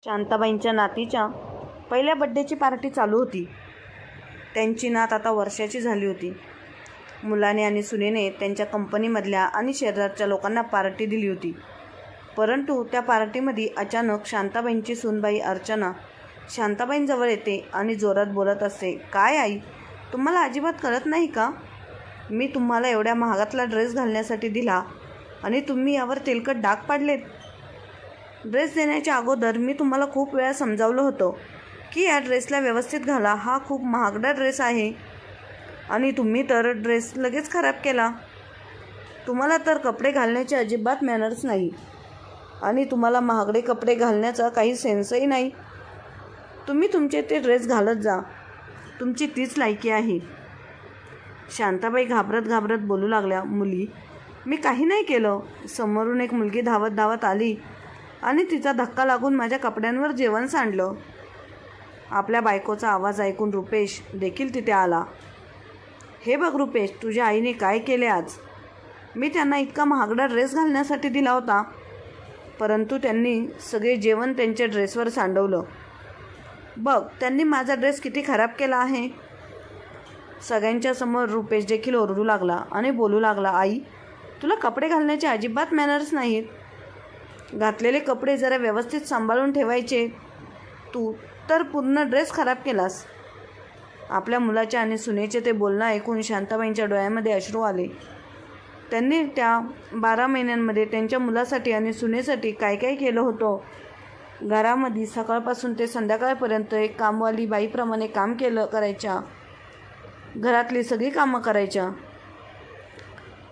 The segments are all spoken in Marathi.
शांताबाईंच्या नातीच्या पहिल्या बड्डेची पार्टी चालू होती. त्यांची नात आता वर्षाची झाली होती. मुलाने आणि सुनेने त्यांच्या कंपनीमधल्या आणि शेजारच्या लोकांना पार्टी दिली होती. परंतु त्या पार्टीमध्ये अचानक शांताबाईंची सूनबाई अर्चना शांताबाईंजवळ येते आणि जोरात बोलत असते, "काय आई, तुम्हाला अजिबात कळत नाही का? मी तुम्हाला एवढ्या महागातला ड्रेस घालण्यासाठी दिला आणि तुम्ही यावर तेलकट डाग पाडलेत. ड्रेस देण्याच्या अगोदर मी तुम्हाला खूप वेळा समजावलं होतं की या ड्रेसला व्यवस्थित घाला, हा खूप महागडा ड्रेस आहे आणि तुम्ही तर ड्रेस लगेच खराब केला. तुम्हाला तर कपडे घालण्याचे अजिबात मॅनर्स नाही आणि तुम्हाला महागडे कपडे घालण्याचा काही सेन्सही नाही. तुम्ही तुमचे ते ड्रेस घालत जा, तुमची तीच लायकी आहे." शांताबाई घाबरत घाबरत बोलू लागल्या, "मुली, मी काही नाही केलं." समोरून एक मुलगी धावत धावत आली आणि तिचा धक्का लागून माझ्या कपड्यांवर जेवण सांडलं. आपल्या बायकोचा आवाज ऐकून रुपेश देखील तिथे आला. "हे बघ रुपेश, तुझ्या आईने काय केले आज. मी त्यांना इतका महागडा ड्रेस घालण्यासाठी दिला होता, परंतु त्यांनी सगळे जेवण त्यांच्या ड्रेसवर सांडवलं. बघ, त्यांनी माझा ड्रेस किती खराब केला आहे." सगळ्यांच्या समोर रुपेश देखील ओरडू लागला आणि बोलू लागला, "आई, तुला कपडे घालण्याचे अजिबात मॅनर्स नाहीत. घातलेले कपडे जरा व्यवस्थित सांभाळून ठेवायचे. तू तर पूर्ण ड्रेस खराब केलास." आपल्या मुलाच्या आणि सुनेचे ते बोलणं ऐकून शांताबाईंच्या डोळ्यामध्ये अश्रू आले. त्यांनी त्या 12 महिन्यांमध्ये त्यांच्या मुलासाठी आणि सुनेसाठी काय काय केलं होतं. घरामध्ये सकाळपासून ते संध्याकाळपर्यंत एक कामवाली बाईप्रमाणे काम करायच्या. घरातली सगळी कामं करायच्या.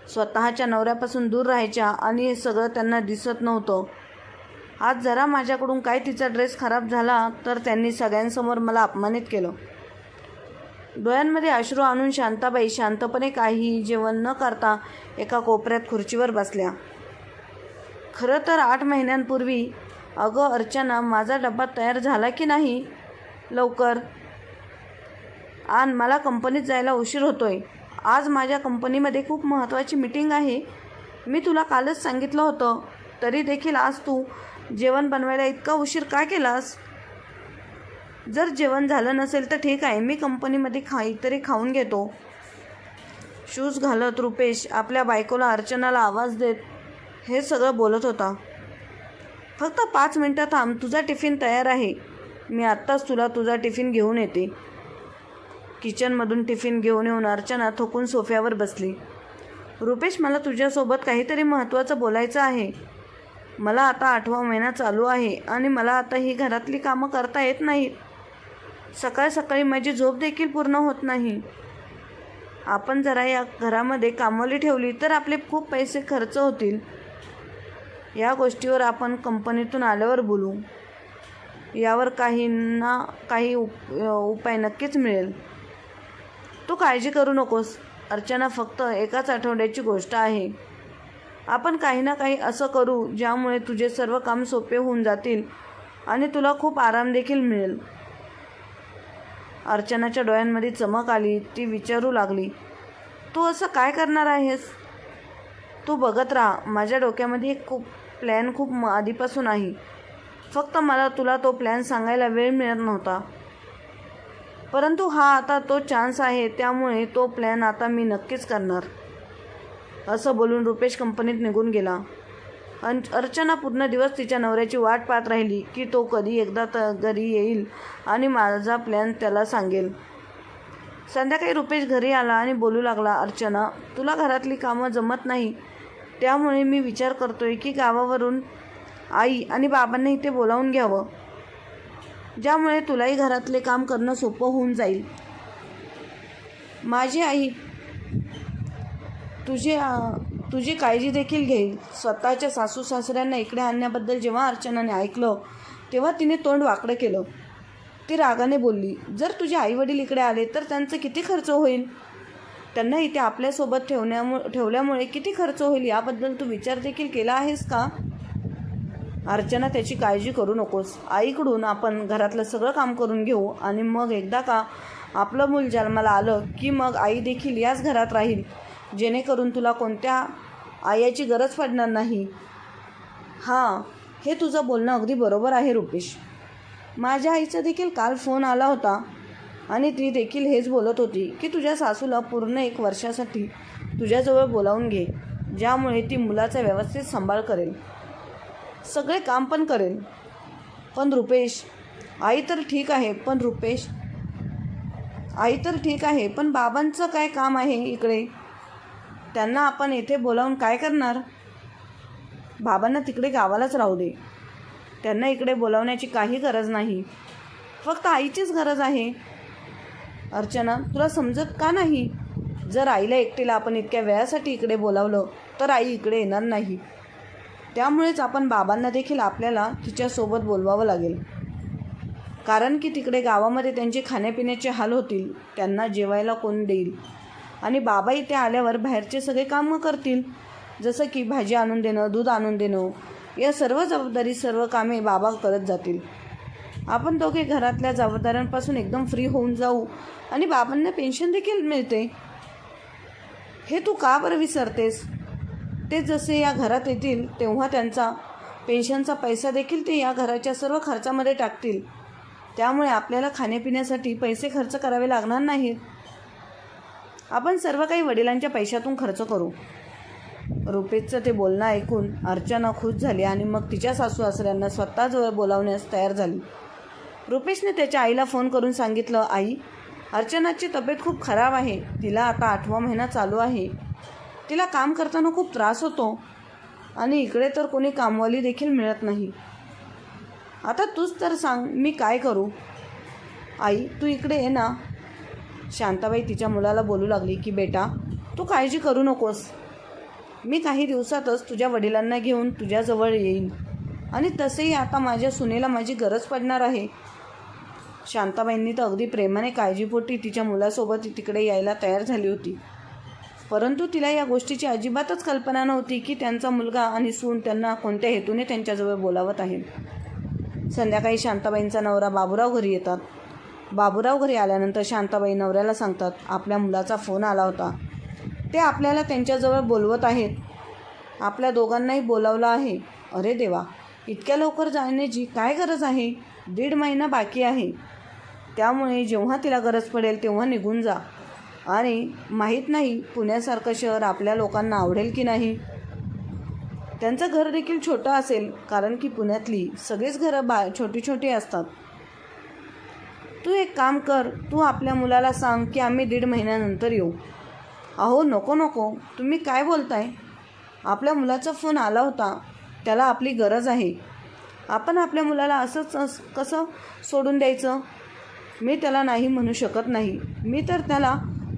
स्वतःच्या नवऱ्यापासून दूर राहायच्या आणि हे सगळं त्यांना दिसत नव्हतं. आज जरा माझ्याकडून काय तिचा ड्रेस खराब झाला तर त्यांनी सगळ्यांसमोर मला अपमानित केलं. डोळ्यांमध्ये अश्रू आणून शांताबाई शांतपणे काहीही जेवण न करता एका कोपऱ्यात खुर्चीवर बसल्या. "खरं तर 8 महिन्यांपूर्वी अगं अर्चना, माझा डबा तयार झाला की नाही? लवकर आण, मला कंपनीत जायला उशीर होतोय. आज माझ्या कंपनीमध्ये खूप महत्त्वाची मीटिंग आहे. मी तुला कालच सांगितलं होतं, तरी देखील आज तू जेवण बनवायला इतका उशीर का केलास? जर जेवण झालं नसेल तर ठीक आहे, मी कंपनीमध्ये काहीतरी खाऊन घेतो." शूज घालत रुपेश आपल्या बायकोला अर्चनाला आवाज देत हे सगळं बोलत होता. "फक्त 5 मिनटं थांब, तुझा टिफिन तयार आहे. मी आत्ताच तुला तुझा टिफिन घेऊन येते." किचनमधून टिफिन घेऊन येऊन अर्चना थकून सोफ्यावर बसली. "रुपेश, मला तुझ्यासोबत काहीतरी महत्त्वाचं बोलायचं आहे. मला आता 8वा महिना चालू आहे आणि मला आता ही घरातली कामं करता येत नाहीत. सकाळ सकाळी माझी झोप देखील पूर्ण होत नाही. आपण जरा या घरामध्ये कामवाली ठेवली तर आपले खूप पैसे खर्च होतील. या गोष्टीवर आपण कंपनीतून आल्यावर बोलू. यावर काही ना काही उपाय नक्कीच मिळेल. तू काळजी करू नकोस अर्चना, फक्त एकाच आठवड्याची गोष्ट आहे. आपण काही ना काही असं करू ज्यामुळे तुझे सर्व काम सोपे होऊन जातील आणि तुला खूप आराम देखील मिळेल." अर्चनाच्या डोळ्यांमध्ये चमक आली. ती विचारू लागली, "तू असं काय करणार आहेस?" "तू बघत राहा, माझ्या डोक्यामध्ये एक प्लॅन खूप आधीपासून आहे. फक्त मला तुला तो प्लॅन सांगायला वेळ मिळत नव्हता. परंतु हा आता तो चान्स आहे, त्यामुळे तो प्लॅन आता मी नक्कीच करणार." असं बोलून रुपेश कंपनीत निघून गेला. अर्चना पूर्ण दिवस तिच्या नवऱ्याची वाट पाहत राहिली की तो कधी एकदा घरी येईल आणि माझा प्लॅन त्याला सांगेल. संध्याकाळी रुपेश घरी आला आणि बोलू लागला, "अर्चना, तुला घरातली कामं जमत नाही, त्यामुळे मी विचार करतोय की गावावरून आई आणि बाबांना इथे बोलावून घ्यावं, ज्यामुळे तुलाही घरातले काम करणं सोपं होऊन जाईल. माझी आई तुझी काळजी देखील घेईल." स्वतःच्या सासू सासऱ्यांना इकडे आणण्याबद्दल जेव्हा अर्चनाने ऐकलं तेव्हा तिने तोंड वाकडं केलं. ती रागाने बोलली, "जर तुझे आईवडील इकडे आले तर त्यांचा किती खर्च होईल? त्यांना इथे आपल्यासोबत ठेवल्यामुळे किती खर्च होईल याबद्दल तू विचार देखील केला आहेस का? अर्चना, त्याची काळजी करू नकोस. आईकडून आपण घरातलं सगळं काम करून घेऊ आणि मग एकदा का आपलं मूल जन्माला आलं की मग आई देखील याच घरात राहील, जेणेकरून तुला कोणत्या आयाची गरज पडणार नाही." "हां, हे तुझं बोलणं अगदी बरोबर आहे रुपेश. माझ्या आईचा देखील काल फोन आला होता आणि ती देखील हेच बोलत होती की तुझ्या सासूला पूर्ण 1 वर्षासाठी तुझ्याजवळ बोलावून घे, ज्यामुळे ती मुलाचा व्यवस्थित सांभाळ करेल, सगळे काम पण करेल. पण रुपेश, आई तर ठीक आहे, पण बाबांचं काय काम आहे इकडे? त्यांना आपण इथे बोलावून काय करणार? बाबांना तिकडे गावालाच राहू दे. त्यांना इकडे बोलावण्याची काही गरज नाही, फक्त आईचीच गरज आहे. अर्चना, तुला समजत का नाही? जर आईला एकटीला आपण इतक्या वेळासाठी इकडे बोलावलं तर आई इकडे येणार नाही. त्यामुळेच आपण बाबांना देखील आपल्याला तिच्यासोबत बोलवावं लागेल, कारण की तिकडे गावामध्ये त्यांचे खाण्यापिण्याचे हाल होतील, त्यांना जेवायला कोण देईल? आणि बाबा इथे आल्यावर बाहेरचे सगळे कामं करतील, जसं की भाजी आणून देणं, दूध आणून देणं, या सर्व जबाबदारी, सर्व कामे बाबा करत जातील. आपण दोघे घरातल्या जबाबदाऱ्यांपासून एकदम फ्री होऊन जाऊ आणि बाबांना पेन्शन देखील मिळते. हे तू का बरं विसरतेस? ते जसे या घरात येतील तेव्हा त्यांचा पेन्शनचा पैसा देखील ते या घराच्या सर्व खर्चामध्ये टाकतील. त्यामुळे आपल्याला खाण्यापिण्यासाठी पैसे खर्च करावे लागणार नाहीत. आपण सर्व काही वडिलांच्या पैशातून खर्च करू. रुपेशचं ते बोलणं ऐकून अर्चना खुश झाली आणि मग तिच्या सासू सासऱ्यांना स्वतःजवळ बोलावण्यास तयार झाली. रुपेशने त्याच्या आईला फोन करून सांगितलं, आई, अर्चनाची तब्येत खूप खराब आहे. तिला आता 8वा महिना चालू आहे. तिला काम करताना खूप त्रास होतो आणि इकडे तर कोणी कामवाली देखील मिळत नाही. आता तूच तर सांग, मी काय करू? आई, तू इकडे ये ना. शांताबाई तिच्या मुलाला बोलू लागली की बेटा, तू काळजी करू नकोस. मी काही दिवसातच तुझ्या वडिलांना घेऊन तुझ्याजवळ येईन आणि तसेही आता माझ्या सुनेला माझी गरज पडणार आहे. शांताबाईंनी तर अगदी प्रेमाने काळजीपोटी तिच्या मुलासोबत तिकडे यायला तयार झाली होती. परंतु तिला या गोष्टीची अजिबातच कल्पना नव्हती की त्यांचा मुलगा आणि सून त्यांना कोणत्या हेतूने त्यांच्याजवळ बोलावत आहे. संध्याकाळी शांताबाईंचा नवरा बाबूराव घरी येतात. बाबूराव घरी आल्यानंतर शांताबाई नवऱ्याला सांगतात, आपल्या मुलाचा फोन आला होता. ते आपल्याला त्यांच्याजवळ बोलवत आहेत. आपल्या दोघांनाही बोलावलं आहे. अरे देवा, इतक्या लवकर जाण्याची काय गरज आहे? 1.5 महिना बाकी आहे. त्यामुळे जेव्हा तिला गरज पडेल तेव्हा निघून जा. आणि माहीत नाही पुण्यासारखं शहर आपल्या लोकांना आवडेल की नाही. त्यांचं घर देखील छोटं असेल, कारण की पुण्यातली सगळीच घरं छोटी छोटी असतात. तू एक काम कर, तू आपल्या मुलाला सांग की आम्ही 1.5 महिन्यानंतर येऊ. अहो नको, तुम्ही काय बोलताय? आपल्या मुलाचा फोन आला होता, त्याला आपली गरज आहे. आपण आपल्या मुलाला असंच कसं सोडून द्यायचं? मी त्याला नाही म्हणू शकत नाही. मी तर त्याला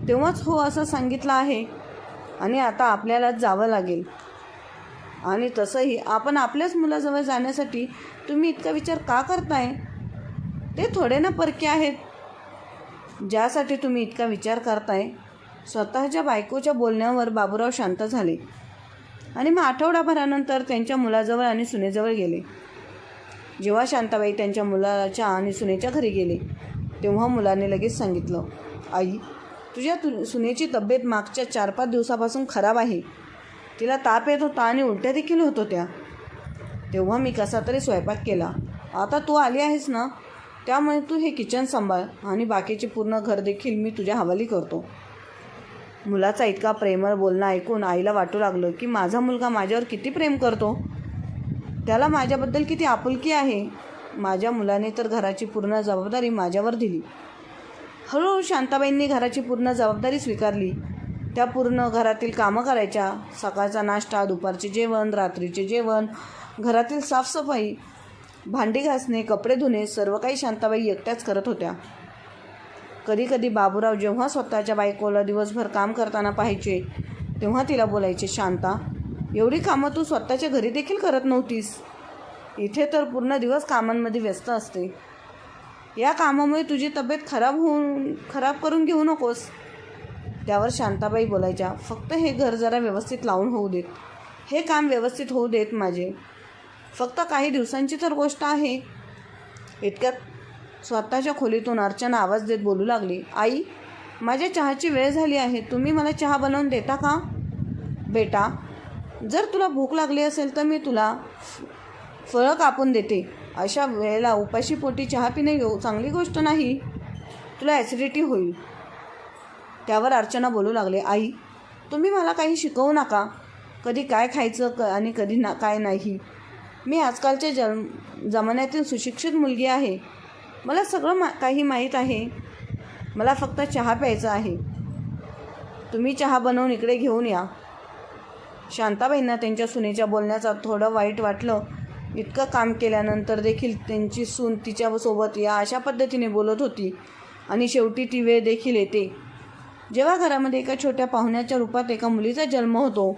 तेव्हाच हो असं सांगितलं आहे आणि आता आपल्यालाच जावं लागेल. आणि तसंही आपण आपल्याच मुलाजवळ जाण्यासाठी तुम्ही इतका विचार का करताय? ते थोडे ना परके आहेत ज्यासाठी तुम्ही इतका विचार करताय. स्वतःच्या बायकोच्या बोलण्यावर बाबूराव शांत झाले आणि मग आठवडाभरानंतर त्यांच्या मुलाजवळ आणि सुनेजवळ गेले. जेव्हा शांताबाई त्यांच्या मुलाच्या आणि सुनेच्या घरी गेले तेव्हा मुलाने लगेच सांगितलं, आई, तुझ्या सुनेची तब्येत मागच्या 4-5 दिवसापासून खराब आहे. तिला ताप येत होता आणि उलट्या देखील होत होत्या. तेव्हा मी कसा तरी स्वयंपाक केला. आता तू आली आहेस ना, त्यामुळे तू हे किचन सांभाळ आणि बाकीचे पूर्ण घर देखील मी तुझ्या हवाली करतो. मुलाचा इतका प्रेमळ बोलणं ऐकून आईला वाटू लागलं की माझा मुलगा माझ्यावर किती प्रेम करतो, त्याला माझ्याबद्दल किती आपुलकी आहे. माझ्या मुलाने तर घराची पूर्ण जबाबदारी माझ्यावर दिली. हळूहळू शांताबाईंनी घराची पूर्ण जबाबदारी स्वीकारली. त्या पूर्ण घरातील कामं करायच्या. सकाळचा नाश्ता, दुपारचे जेवण, रात्रीचे जेवण, घरातील साफसफाई, भांडी घासणे, कपडे धुणे, सर्व काही शांताबाई एकट्याच करत होत्या. कधीकधी बाबूराव जेव्हा स्वतःच्या बायकोला दिवसभर काम करताना पाहायचे तेव्हा तिला बोलायचे, शांता, एवढी कामं तू स्वतःच्या घरी देखील करत नव्हतीस. इथे तर पूर्ण दिवस कामांमध्ये व्यस्त असते. या कामामुळे तुझी तब्येत खराब करून घेऊ नकोस. त्यावर शांताबाई बोलायच्या, फक्त हे घर जरा व्यवस्थित लावून होऊ देत, हे काम व्यवस्थित होऊ देत माझे, फक्त काही दिवसांची तर गोष्ट आहे. इतक्यात स्वतःच्या खोलीतून अर्चना आवाज देत बोलू लागली, आई, माझ्या चहाची वेळ झाली आहे. तुम्ही मला चहा बनवून देता का? बेटा, जर तुला भूक लागली असेल तर मी तुला फळं कापून देते. अशा वेळेला उपाशी पोटी चहा पिणे चांगली गोष्ट नाही, तुला ॲसिडिटी होईल. त्यावर अर्चना बोलू लागले, आई तुम्ही मला काही शिकवू नका, कधी काय खायचं आणि कधी काय नाही. मी आजकालच्या जमान्यातील सुशिक्षित मुलगी आहे, मला सगळं काही माहीत आहे. मला फक्त चहा प्यायचा आहे. तुम्ही चहा बनवून इकडे घेऊन या. शांताबाईंना त्यांच्या सुनेच्या बोलण्याचा थोडं वाईट वाटलं. इतकं काम केल्यानंतर देखील त्यांची सून तिच्यासोबत या अशा पद्धतीने बोलत होती. आणि शेवटी ती वेळ देखील येते जेव्हा घरामध्ये एका छोट्या पाहुण्याच्या रूपात एका मुलीचा जन्म होतो.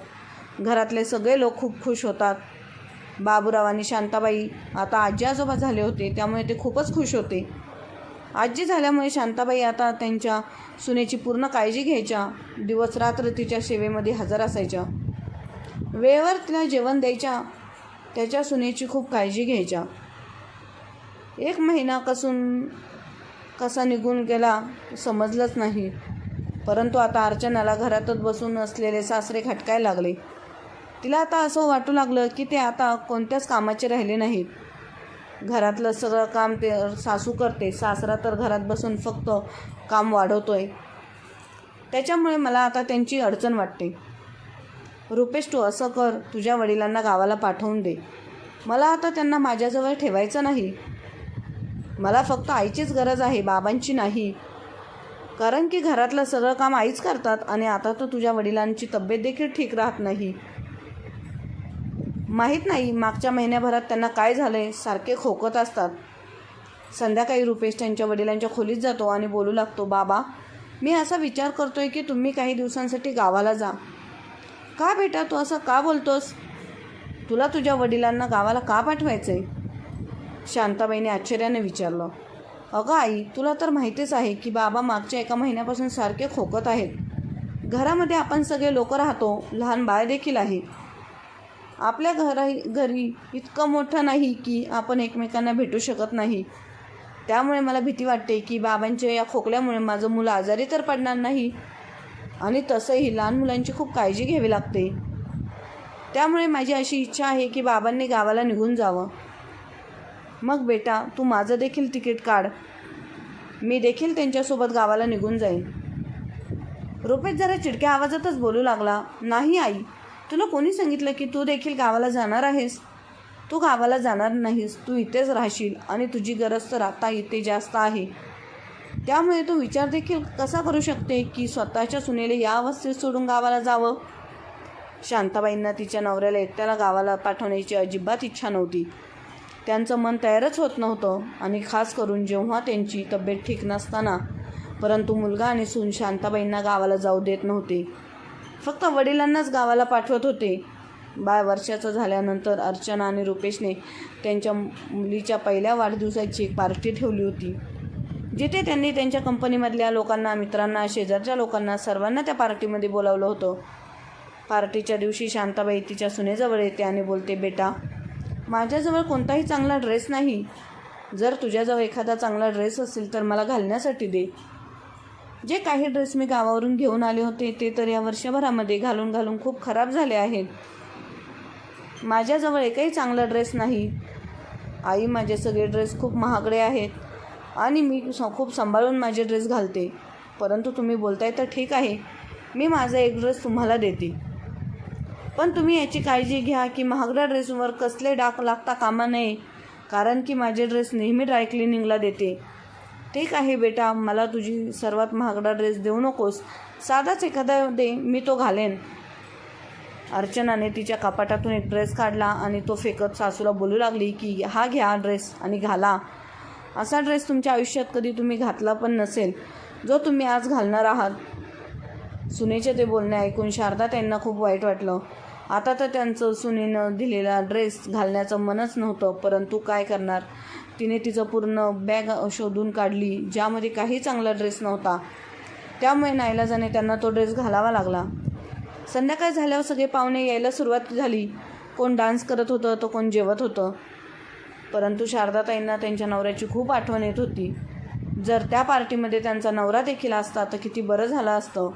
घरातले सगळे लोक खूप खुश होतात. बाबूराव आणि शांताबाई आता आजी आजोबा झाले होते, त्यामुळे ते खूपच खुश होते. आजी झाल्यामुळे शांताबाई आता त्यांच्या सुनेची पूर्ण काळजी घ्यायच्या. दिवस रात्र तिच्या सेवेमध्ये हजर असायच्या. वेळेवर तिला जेवण द्यायच्या. त्याच्या सुनेची खूप काळजी घ्यायच्या. 1 महिना कसा निघून गेला समजलंच नाही. परंतु आता अर्चनाला घरातच बसून असलेले सासरे खटकायला लागले. तिला आता असं वाटू लागलं की ते आता कोणत्याच कामाचे राहिले नाहीत. घरातलं सगळं काम ते सासू करते, सासरा तर घरात बसून फक्त काम वाढवतोय. त्याच्यामुळे मला आता त्यांची अडचण वाटते. रुपेश तू असं कर, तुझ्या वडिलांना गावाला पाठवून दे. मला आता त्यांना माझ्याजवळ ठेवायचं नाही. मला फक्त आईचीच गरज आहे, बाबांची नाही. कारण की घरातलं सगळं काम आईच करतात आणि आता तर तुझ्या वडिलांची तब्येत देखील ठीक राहत नाही. माहीत नाही मागच्या महिन्याभरात त्यांना काय झालंय, सारखे खोकत असतात. संध्याकाळी रुपेश त्यांच्या वडिलांच्या खोलीत जातो आणि बोलू लागतो, बाबा मी असा विचार करतोय की तुम्ही काही दिवसांसाठी गावाला जा. का बेटा तू असं का बोलतोस? तुला तुझ्या वडिलांना गावाला का पाठवायचं आहे? शांताबाईने आश्चर्याने विचारलं. अगं आई तुला तर माहितीच आहे की बाबा मागच्या 1 महिन्यापासून सारखे खोकत आहेत. घरामध्ये आपण सगळे लोक राहतो, लहान बाळ देखील आहे. आपल्या घरी इतकं मोठं नाही की आपण एकमेकांना भेटू शकत नाही. त्यामुळे मला भीती वाटते की बाबांच्या या खोकल्यामुळे माझं मुलं आजारी तर पडणार नाही. आणि तसंही लहान मुलांची खूप काळजी घ्यावी लागते. त्यामुळे माझी अशी इच्छा आहे की बाबांनी गावाला निघून जावं. मग बेटा तू माझं देखील तिकीट काढ, मी देखील त्यांच्यासोबत गावाला निघून जाईन. रुपेश जरा चिडक्या आवाजातच बोलू लागला, नाही आई तुला कोणी सांगितलं की तू देखील गावाला जाणार आहेस? तू गावाला जाणार नाहीस, तू इथेच राहशील आणि तुझी गरज तर आता इथे जास्त आहे. त्यामुळे तू विचार देखील कसा करू शकते की स्वतःच्या सुनेला या अवस्थेत सोडून गावाला जावं? शांताबाईंना तिच्या नवऱ्याला एकट्याला गावाला पाठवण्याची अजिबात इच्छा नव्हती. त्यांचं मन तयारच होत नव्हतं आणि खास करून जेव्हा त्यांची तब्येत ठीक नसताना. परंतु मुलगा आणि सून शांताबाईंना गावाला जाऊ देत नव्हते. फक्त वडिलांनाच गावाला पाठवत होते. बाळ वर्षाचं झाल्यानंतर अर्चना आणि रुपेशने त्यांच्या मुलीच्या पहिल्या वाढदिवसाची एक पार्टी ठेवली होती, जिथे त्यांनी त्यांच्या कंपनीमधल्या लोकांना, मित्रांना, शेजारच्या लोकांना सर्वांना त्या पार्टीमध्ये बोलावलं होतं. पार्टीच्या दिवशी शांताबाई तिच्या सुनेजवळ येते आणि बोलते, बेटा माझ्याजवळ कोणताही चांगला ड्रेस नाही. जर तुझ्याजवळ एखादा चांगला ड्रेस असेल तर मला घालण्यासाठी दे. जे काही ड्रेस मी गावावरून घेऊन आले होते ते तर या वर्षभरामध्ये घालून घालून खूप खराब झाले आहेत. माझ्याजवळ एकही चांगला ड्रेस नाही. आई माझे सगळे ड्रेस खूप महागडे आहेत आणि मी खूप सांभाळून माझे ड्रेस घालते. परंतु तुम्ही बोलताय तर ठीक आहे, मी माझा एक ड्रेस तुम्हाला देते. पण तुम्ही याची काळजी घ्या की महागड्या ड्रेसवर कसले डाग लागता कामा नये, कारण की माझे ड्रेस नेहमी ड्रायक्लिनिंगला देते. ठीक आहे बेटा, मला तुझी सर्वात महागडा ड्रेस देऊ नकोस, साधाच एखादा दे, मी तो घालेन. अर्चनाने तिच्या कपाटातून एक ड्रेस काढला आणि तो फेकत सासूला बोलू लागली की हा घ्या ड्रेस आणि घाला. असा ड्रेस तुमच्या आयुष्यात कधी तुम्ही घातला पण नसेल, जो तुम्ही आज घालणार आहात. सुनेचे ते बोलणे ऐकून शारदा त्यांना खूप वाईट वाटलं. आता तर त्यांचं सुनेनं दिलेला ड्रेस घालण्याचं मनच नव्हतं, परंतु काय करणार. तिने तिचं पूर्ण बॅग शोधून काढली, ज्यामध्ये काही चांगला ड्रेस नव्हता. त्यामुळे नाईलाजाने त्यांना तो ड्रेस घालावा लागला. संध्याकाळ झाल्यावर सगळे पाहुणे यायला सुरुवात झाली. कोण डान्स करत होतं तर कोण जेवत होतं. परंतु शारदाताईंना त्यांच्या नवऱ्याची खूप आठवण येत होती. जर त्या पार्टीमध्ये त्यांचा नवरा देखील असता तर किती बरं झालं असतं.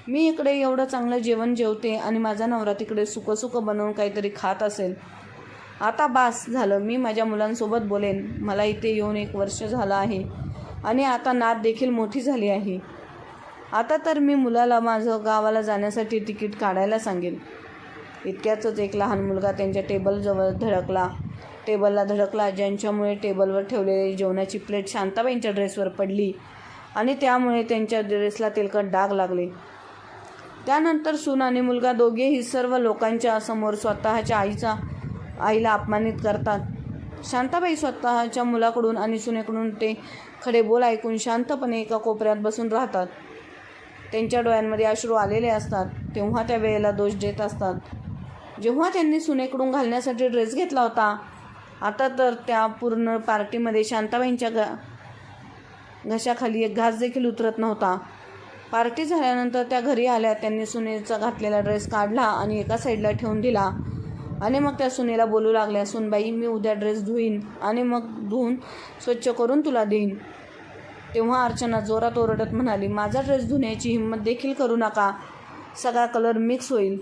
मी इकडे एवढं चांगलं जेवण जेवते आणि माझा नवरा तिकडे सुकं बनवून काहीतरी खात असेल. आता बास झालं, मी माझ्या मुलांसोबत बोलेन. मला इथे येऊन 1 वर्ष झालं आहे आणि आता नात देखील मोठी झाली आहे. आता तर मी मुलाला माझं गावाला जाण्यासाठी तिकीट काढायला सांगेन. इतक्यातच एक लहान मुलगा त्यांच्या टेबलला धडकला, ज्यांच्यामुळे टेबलवर ठेवलेली जेवणाची प्लेट शांताबाईंच्या ड्रेसवर पडली आणि त्यामुळे त्यांच्या ड्रेसला तेलकट डाग लागले. त्यानंतर सून आणि मुलगा दोघेही सर्व लोकांच्या समोर स्वतःच्या आईला अपमानित करतात. शांताबाई स्वतःच्या मुलाकडून आणि सुनेकडून ते खडे बोल ऐकून शांतपणे एका कोपऱ्यात बसून राहतात. त्यांच्या डोळ्यांमध्ये अश्रू आलेले असतात. तेव्हा त्या वेळेला दोष देत असतात. जेव्हा त्यांनी सुनेकडून घालण्यासाठी ड्रेस घेतला होता, आता तर त्या पूर्ण पार्टीमध्ये शांताबाईंच्या घशाखाली एक घास देखील उतरत नव्हता. पार्टी झाल्यानंतर त्या घरी आल्या. त्यांनी सुनेचा घातलेला ड्रेस काढला आणि एका साईडला ठेवून दिला आणि मग त्या सुनेला बोलू लागल्या, सुनबाई, मी उद्या ड्रेस धुईन आणि मग धुवून स्वच्छ करून तुला देईन. तेव्हा अर्चना जोरात ओरडत म्हणाली, माझा ड्रेस धुण्याची हिंमत देखील करू नका. सगळा कलर मिक्स होईल.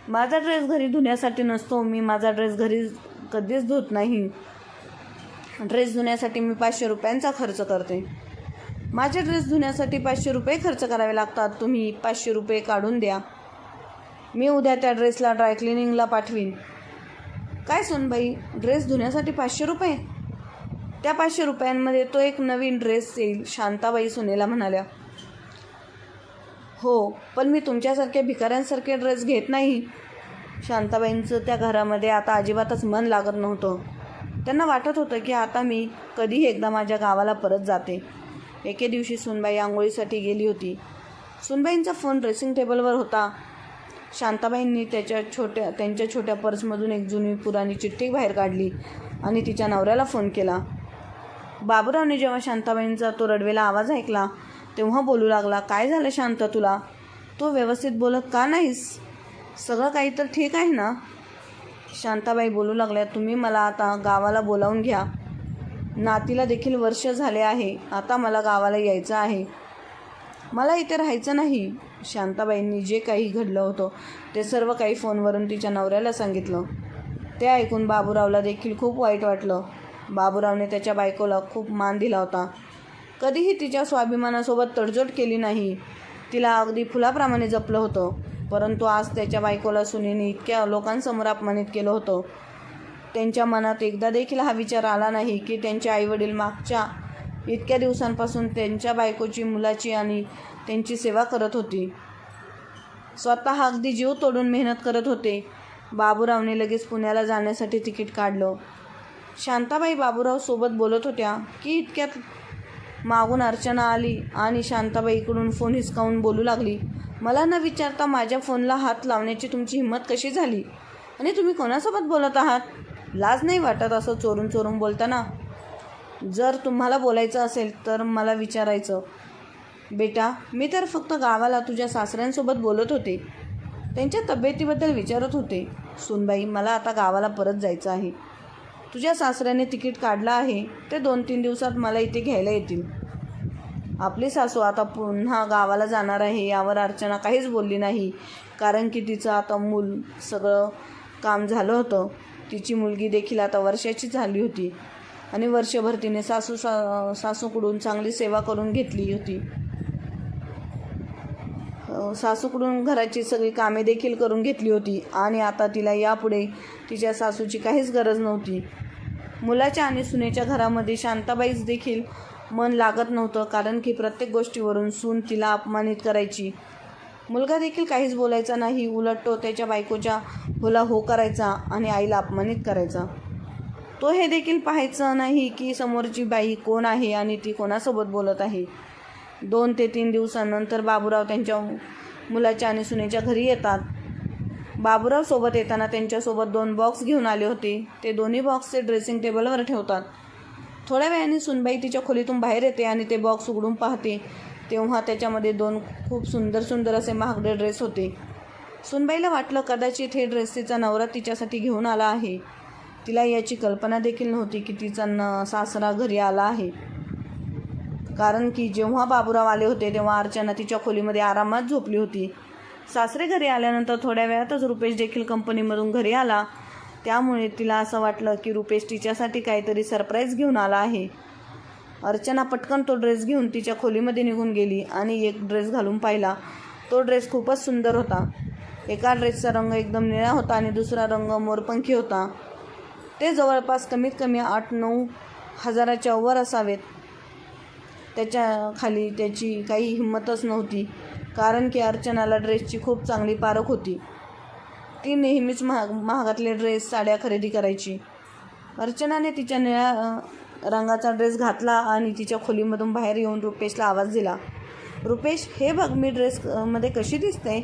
माझा ड्रेस घरी धुण्यासाठी नसतो. मी माझा ड्रेस घरी कधीच धुत नाही. ड्रेस धुण्यासाठी मी 500 रुपयांचा खर्च करते. माझे ड्रेस धुण्यासाठी 500 रुपये खर्च करावे लागतात. तुम्ही 500 रुपये काढून द्या. मी उद्या त्या ड्रेसला ड्रायक्लिनिंगला पाठवीन. काय सुनबाई, ड्रेस धुण्यासाठी 500 रुपये? त्या 500 रुपयांमध्ये तो एक नवीन ड्रेस येईल, शांताबाई सुनेला म्हणाल्या. हो, पण मी तुमच्यासारख्या भिकाऱ्यांसारखे ड्रेस घेत नाही. शांताबाईंचं त्या घरामध्ये आता अजिबातच मन लागत नव्हतं. त्यांना वाटत होतं की आता मी कधीही एकदा माझ्या गावाला परत जाते. एके दिवशी सुनबाई आंघोळीसाठी गेली होती. सुनबाईंचा फोन ड्रेसिंग टेबलवर होता. शांताबाईंनी त्यांच्या छोट्या पर्समधून एक जुनी पुराणी चिठ्ठी बाहेर काढली आणि तिच्या नवऱ्याला फोन केला. बाबूरावने जेव्हा शांताबाईंचा तो रडवेला आवाज ऐकला तेव्हा बोलू लागला, काय झालं शांत तुला? तू व्यवस्थित बोलत का नाहीस? सगळं काही तर ठीक आहे ना? शांताबाई बोलू लागल्या, तुम्ही मला आता गावाला बोलावून घ्या. नातीला देखील वर्ष झाले आहे. आता मला गावाला यायचं आहे. मला इथे राहायचं नाही. शांताबाईंनी जे काही घडलं होतं ते सर्व काही फोनवरून तिच्या नवऱ्याला सांगितलं. ते ऐकून बाबूरावला देखील खूप वाईट वाटलं. बाबूरावने त्याच्या बायकोला खूप मान दिला होता. कधीही तिच्या स्वाभिमानासोबत तडजोड केली नाही. तिला अगदी फुलाप्रमाणे जपलं होतं. परंतु आज त्याच्या बायकोला सुनेने इतक्या लोकांसमोर अपमानित केलं होतं. त्यांच्या मनात एकदा देखील हा विचार आला नाही की त्यांचे आईवडील मागच्या इतक्या दिवसांपासून त्यांच्या बायकोची, मुलाची आणि त्यांची सेवा करत होती. स्वतः अगदी जीव तोडून मेहनत करत होते. बाबूरावने लगेच पुण्याला जाण्यासाठी तिकीट काढलं. शांताबाई बाबूराव सोबत बोलत होत्या की इतक्यात मागून अर्चना आली आणि शांताबाईकडून फोन हिसकावून बोलू लागली, मला न विचारता माझ्या फोनला हात लावण्याची तुमची हिंमत कशी झाली? आणि तुम्ही कोणासोबत बोलत आहात? लाज नाही वाटत असं चोरून चोरून बोलताना? जर तुम्हाला बोलायचं असेल तर मला विचारायचं. बेटा, मी तर फक्त गावाला तुझ्या सासऱ्यांसोबत बोलत होते. त्यांच्या तब्येतीबद्दल विचारत होते. सुनबाई, मला आता गावाला परत जायचं आहे. तुझ्या सासऱ्याने तिकीट काढलं आहे. ते 2-3 दिवसात मला इथे घ्यायला येतील. आपली सासू आता पुन्हा गावाला जाणार आहे यावर अर्चना काहीच बोलली नाही. कारण की तिचं आता मूल सगळं काम झालं होतं. तिची मुलगी देखील आता वर्षाची झाली होती आणि वर्षभर तिने सासूकडून चांगली सेवा करून घेतली होती. सासूकडून घराची सगळी कामे देखील करून घेतली होती आणि आता तिला यापुढे तिच्या सासूची काहीच गरज नव्हती. मुलाच्या आणि सुनेच्या घरामध्ये शांताबाईच देखील मन लागत नव्हतं. कारण की प्रत्येक गोष्टीवरून सून तिला अपमानित करायची. मुलगा देखील काहीच बोलायचा नाही. उलट तो त्याच्या बायकोच्या होला हो करायचा आणि आईला अपमानित करायचा. तो हे देखील पाहायचं नाही की समोरची बाई कोण आहे आणि ती कोणासोबत बोलत आहे. 2 ते 3 दिवसांनंतर बाबूराव त्यांच्या मुलाच्या आणि सुनेच्या घरी येतात. बाबूराव सोबत येताना त्यांच्यासोबत 2 बॉक्स घेऊन आले होते. ते दोन्ही बॉक्स ते ड्रेसिंग टेबलवर ठेवतात. थोड्या वेळाने सुनबाई तिच्या खोलीतून बाहेर येते आणि ते बॉक्स उघडून पाहते. तेव्हा त्याच्यामध्ये 2 खूप सुंदर असे महागडे ड्रेस होते. सुनबाईला वाटलं कदाचित हे ड्रेस तिचा नवरा तिच्यासाठी घेऊन आला आहे. तिला याची कल्पना देखील नव्हती की तिचा सासरा घरी आला आहे. कारण की जेव्हा बाबूराव आले होते तेव्हा अर्चना तिच्या खोलीमध्ये आरामात झोपली होती. सासरे घरी आल्यानंतर थोड्या वेळातच रुपेश देखील कंपनीमधून घरी आला त्यामुळे तिला असं वाटलं की रुपेश तिच्यासाठी काहीतरी सरप्राईज घेऊन आला आहे. अर्चना पटकन तो ड्रेस घेऊन तिच्या खोलीमध्ये निघून गेली आणि एक ड्रेस घालून पाहिला. तो ड्रेस खूपच सुंदर होता. एका ड्रेसचा रंग एकदम निळा होता आणि दुसरा रंग मोरपंखी होता. ते जवळपास कमीत कमी 8-9 हजाराच्या वर असावेत. त्याच्या खाली त्याची काही हिंमतच नव्हती, कारण की अर्चनाला ड्रेसची खूप चांगली पारख होती. ती नेहमीच महागातले ड्रेस, साड्या खरेदी करायची. अर्चनाने तिच्या निळ्या रंगाचा ड्रेस घातला आणि तिच्या खोलीमधून बाहेर येऊन रुपेशला आवाज दिला. रुपेश, हे बघ, मी ड्रेसमध्ये कशी दिसते?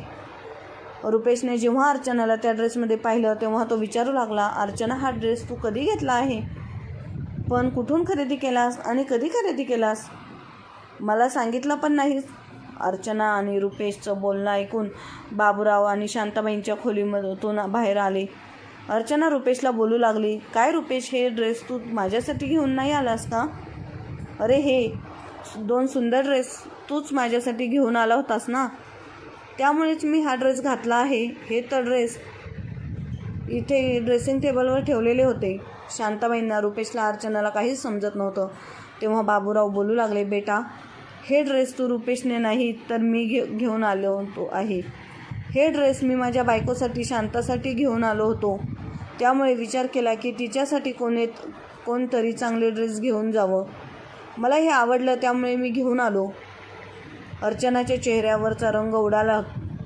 रुपेशने जेव्हा अर्चनाला त्या ड्रेसमध्ये पाहिलं तेव्हा तो विचारू लागला, अर्चना, हा ड्रेस तू कधी घेतला आहे? पण कुठून खरेदी केलास आणि कधी खरेदी केलास? मला सांगितलं पण नाहीस. अर्चना आणि रुपेशचं बोलणं ऐकून बाबूराव आणि शांताबाईंच्या खोलीमधून बाहेर आले. अर्चना रुपेशला बोलू लागली, काय रुपेश, हे ड्रेस तू माझ्यासाठी घेऊन नाही आलास का? अरे, हे 2 सुंदर ड्रेस तूच माझ्यासाठी घेऊन आला होतास ना, त्यामुळेच मी हा ड्रेस घातला आहे. हे तर ड्रेस इथे ड्रेसिंग टेबलवर ठेवलेले होते. शांताबाईंना, रुपेशला, अर्चनाला काहीच समजत नव्हतं. तेव्हा बाबूराव बोलू लागले, बेटा, हे ड्रेस तू रुपेशने नाही तर मी घेऊन आलो होतो आहे. हे ड्रेस मी माझ्या बायकोसाठी, शांतासाठी घेऊन आलो होतो. त्यामुळे विचार केला की तिच्यासाठी कोणतरी चांगले ड्रेस घेऊन जावं. मला हे आवडलं, त्यामुळे मी घेऊन आलो. अर्चनाच्या चेहऱ्यावरचा रंग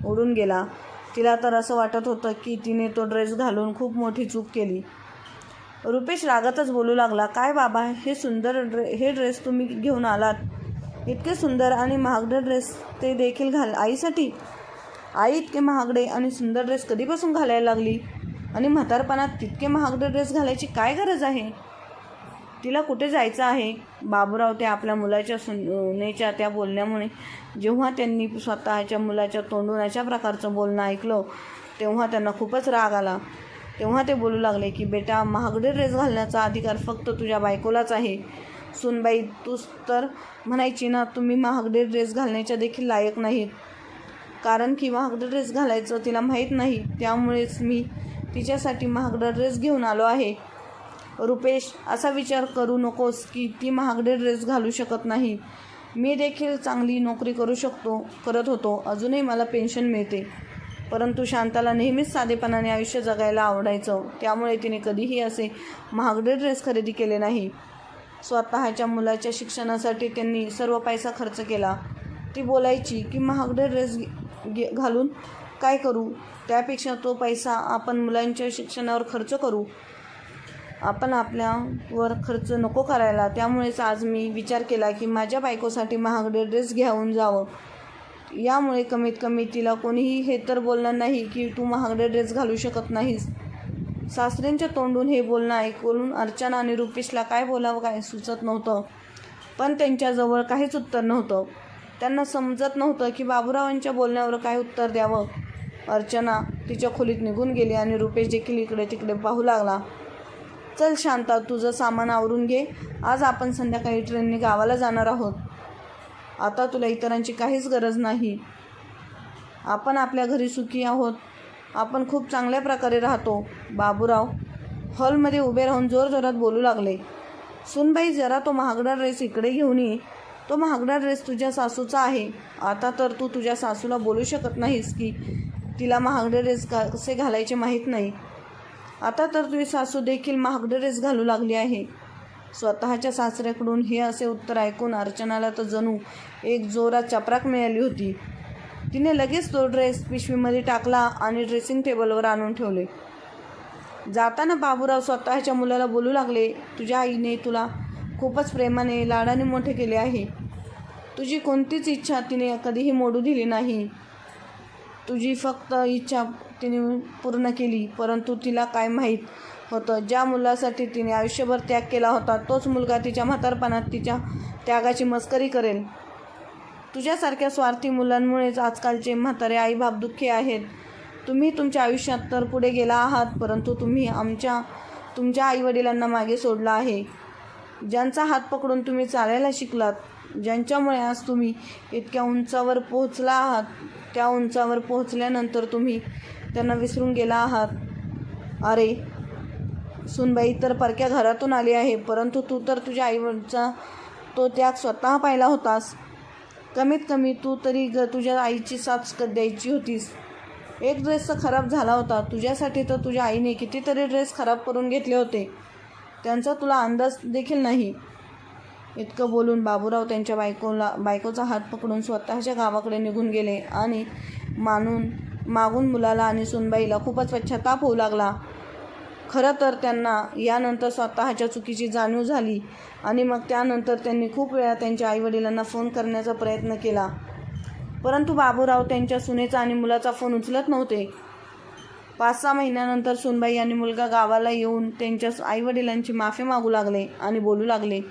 उडून गेला. तिला तर असं वाटत होतं की तिने तो ड्रेस घालून खूप मोठी चूक केली. रुपेश रागातच बोलू लागला, काय बाबा, हे ड्रेस तुम्ही घेऊन आलात? इतके सुंदर आणि महागडे ड्रेस, ते देखील आईसाठी? आई इतके महागडे आणि सुंदर ड्रेस कधीपासून घालायला लागली? आणि म्हातारपणात तितके महागडे ड्रेस घालायची काय गरज आहे? तिला कुठे जायचं आहे? बाबूराव ते आपल्या मुलाच्या सुनेच्या त्या बोलण्यामुळे, जेव्हा त्यांनी स्वतःच्या मुलाच्या तोंडून अशा प्रकारचं बोलणं ऐकलं तेव्हा त्यांना खूपच राग आला. तेव्हा ते बोलू लागले की बेटा, महागडे ड्रेस घालण्याचा अधिकार फक्त तुझ्या बायकोलाच आहे. सुनबाई, तूच तर म्हणायची ना, तुम्ही महागडे ड्रेस घालण्याच्या देखील लायक नाहीत. कारण की महागडे ड्रेस घालायचं तिला माहीत नाही, त्यामुळेच मी तिच्यासाठी महागडा ड्रेस घेऊन आलो आहे. रुपेश, असा विचार करू नकोस की ती महागडे ड्रेस घालू शकत नाही. मी देखील चांगली नोकरी करत होतो. अजूनही मला पेन्शन मिळते. परंतु शांताला नेहमीच साधेपणाने आयुष्य जगायला आवडायचं, त्यामुळे तिने कधीही असे महागडे ड्रेस खरेदी केले नाही. स्वतःच्या मुलाच्या शिक्षणासाठी त्यांनी सर्व पैसा खर्च केला. ती बोलायची की महागडे ड्रेस घालून काय करू, त्यापेक्षा तो पैसा आपण मुलांच्या शिक्षणावर खर्च करू. आपण आपल्यावर खर्च नको करायला. त्यामुळेच आज मी विचार केला की माझ्या बायकोसाठी महागडे ड्रेस घेऊन जावं. यामुळे कमीत कमी तिला कोणीही हे तर बोलणार नाही की तू महागडे ड्रेस घालू शकत नाहीस. सासऱ्यांच्या तोंडून हे बोलणं ऐकून अर्चना आणि रुपेशला काय बोलावं काय सुचत नव्हतं. पण त्यांच्याजवळ काहीच उत्तर नव्हतं. त्यांना समजत नव्हतं की बाबूरावांच्या बोलण्यावर काय उत्तर द्यावं. अर्चना तिच्या खोलीत निघून गेली आणि रुपेश देखील इकडे तिकडे पाहू लागला. चल शांता, तुझं सामान आवरून घे. आज आपण संध्याकाळी ट्रेनने गावाला जाणार आहोत. आता तुला इतरांची काहीच गरज नाही. आपण आपल्या घरी सुखी आहोत. आपण खूप चांगल्या प्रकारे राहतो. बाबूराव हॉलमध्ये उभे राहून जोरजोरात बोलू लागले. सुनबाई, जरा तो महागडा ड्रेस इकडे घेऊन ये. तो महागडा ड्रेस तुझ्या सासूचा आहे. आता तर तू तुझ्या सासूला बोलू शकत नाहीस की तिला महागडे ड्रेस कसे घालायचे माहीत नाही. आता तर तुझी सासू देखील महागडे ड्रेस घालू लागली आहे. स्वतःच्या सासऱ्याकडून हे असे उत्तर ऐकून अर्चनाला तर जणू एक जोरात चपराक मिळाली होती. तिने लगेच तो ड्रेस पिशवीमध्ये टाकला आणि ड्रेसिंग टेबलवर आणून ठेवले. जाताना बाबूराव स्वतःच्या मुलाला बोलू लागले, तुझ्या आईने तुला खूपच प्रेमाने, लाडाने मोठे केले आहे. तुझी कोणतीच इच्छा तिने कधीही मोडू दिली नाही. तुझी फक्त इच्छा तिने पूर्ण केली. परंतु तिला काय माहीत होतं, ज्या मुलासाठी तिने आयुष्यभर त्याग केला होता तोच मुलगा तिच्या म्हातारपणात तिच्या त्यागाची मस्करी करेल. तुझ्यासारख्या स्वार्थी मुलांमुळेच आजकालचे म्हातारे आईबाप दुःखी आहेत. तुम्ही तुमच्या आयुष्यात तर पुढे गेला आहात, परंतु तुम्ही तुमच्या आईवडिलांना मागे सोडलं आहे. ज्यांचा हात पकडून तुम्ही चालायला शिकलात, ज्यांच्यामुळे आज तुम्ही इतक्या उंचावर पोहोचला आहात, त्या उंचावर पोहोचल्यानंतर तुम्ही त्यांना विसरून गेला आहात. अरे, सूनबाई तर परक्या घरातून आली आहे, परंतु तू तर तुझ्या आईचा तो त्याग स्वतः पाहिला होतास. कमीत कमी तू तरी तुझ्या आईची साथ द्यायची होतीस. एक ड्रेस तर खराब झाला होता. तुझ्यासाठी तर तुझ्या आईने कितीतरी ड्रेस खराब करून घेतले होते. त्यांचा तुला अंदाज देखील नाही. इतकं बोलून बाबूराव त्यांच्या बायकोचा हात पकडून स्वतःच्या गावाकडे निघून गेले आणि मागून मुलाला आणि सुनबाईला खूपच पश्चाताप होऊ लागला. खरं तर त्यांना यानंतर स्वतःच्या चुकीची जाणीव झाली आणि मग त्यानंतर त्यांनी खूप वेळा त्यांच्या आईवडिलांना फोन करण्याचा प्रयत्न केला, परंतु बाबूराव त्यांच्या सुनेचा आणि मुलाचा फोन उचलत नव्हते. 5-6 महिन्यानंतर सुनबाई आणि मुलगा गावाला येऊन त्यांच्या आईवडिलांची माफी मागू लागले आणि बोलू लागले,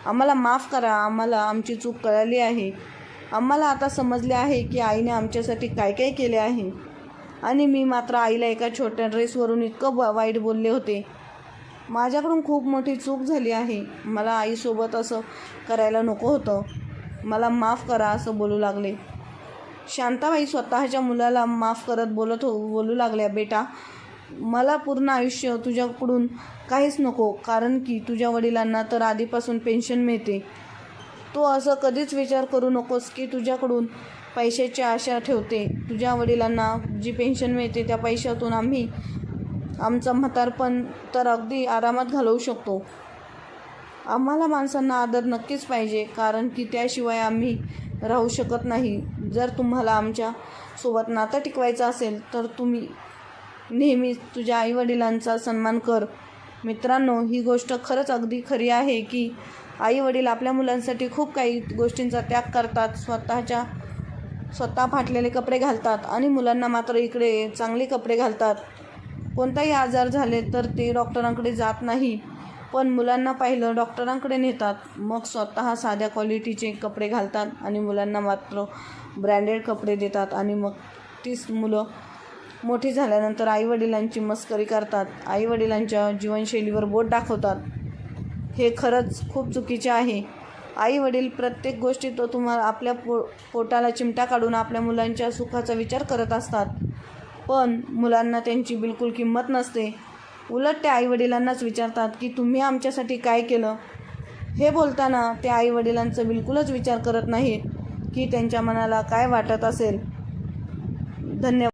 आम्हाला माफ करा, आम्हाला आमची चूक कळाली आहे. आम्हाला आता समजले आहे की आईने आमच्यासाठी काय काय केले आहे आणि मी मात्र आईला एका छोट्या ड्रेसवरून इतकं वाईट बोलले होते. माझ्याकडून खूप मोठी चूक झाली आहे. मला आईसोबत असं करायला नको होतं. मला माफ करा असं बोलू लागले. शांताबाई स्वतःच्या मुलाला माफ करत बोलू लागल्या, बेटा, मला पूर्ण आयुष्य तुझ्याकडून काहीच नको, कारण की तुझ्या वडिलांना तर आधीपासून पेन्शन मिळते. तू असं कधीच विचार करू नकोस की तुझ्याकडून पैशाची आशा ठेवते. तुझ्या वडिलांना जी पेन्शन मिळते त्या पैशातून आम्ही आमचं म्हातारपण तर अगदी आरामात घालवू शकतो. आम्हाला माणसांना आदर नक्कीच पाहिजे, कारण की त्याशिवाय आम्ही राहू शकत नाही. जर तुम्हाला आमच्या सोबत नातं टिकवायचं असेल तर तुम्ही नेहमीच तुझ्या आईवडिलांचा सन्मान कर. मित्रांनो, ही गोष्ट खरंच अगदी खरी आहे की आईवडील आपल्या मुलांसाठी खूप काही गोष्टींचा त्याग करतात. स्वतः फाटलेले कपडे घालतात आणि मुलांना मात्र इकडे चांगले कपडे घालतात. कोणताही आजार झाले तर ते डॉक्टरांकडे जात नाही, पण मुलांना पाहिलं डॉक्टरांकडे नेतात. मग स्वतः साध्या क्वालिटीचे कपडे घालतात आणि मुलांना मात्र ब्रँडेड कपडे देतात आणि मग तीच मुलं मोठी झाल्यानंतर आईवडिलांची मस्करी करतात, आईवडिलांच्या जीवनशैलीवर बोट दाखवतात. हे खरंच खूप चुकीचे आहे. आईवडील प्रत्येक गोष्टीत तुम्हाला आपल्या पोटाला चिमटा काढून आपल्या मुलांच्या सुखाचा विचार करत असतात, पण मुलांना त्यांची बिलकुल किंमत नसते. उलट ते आईवडिलांनाच विचारतात की तुम्ही आमच्यासाठी काय केलं. हे बोलताना ते आईवडिलांचा बिलकुलच विचार करत नाहीत की त्यांच्या मनाला काय वाटत असेल. धन्यवाद.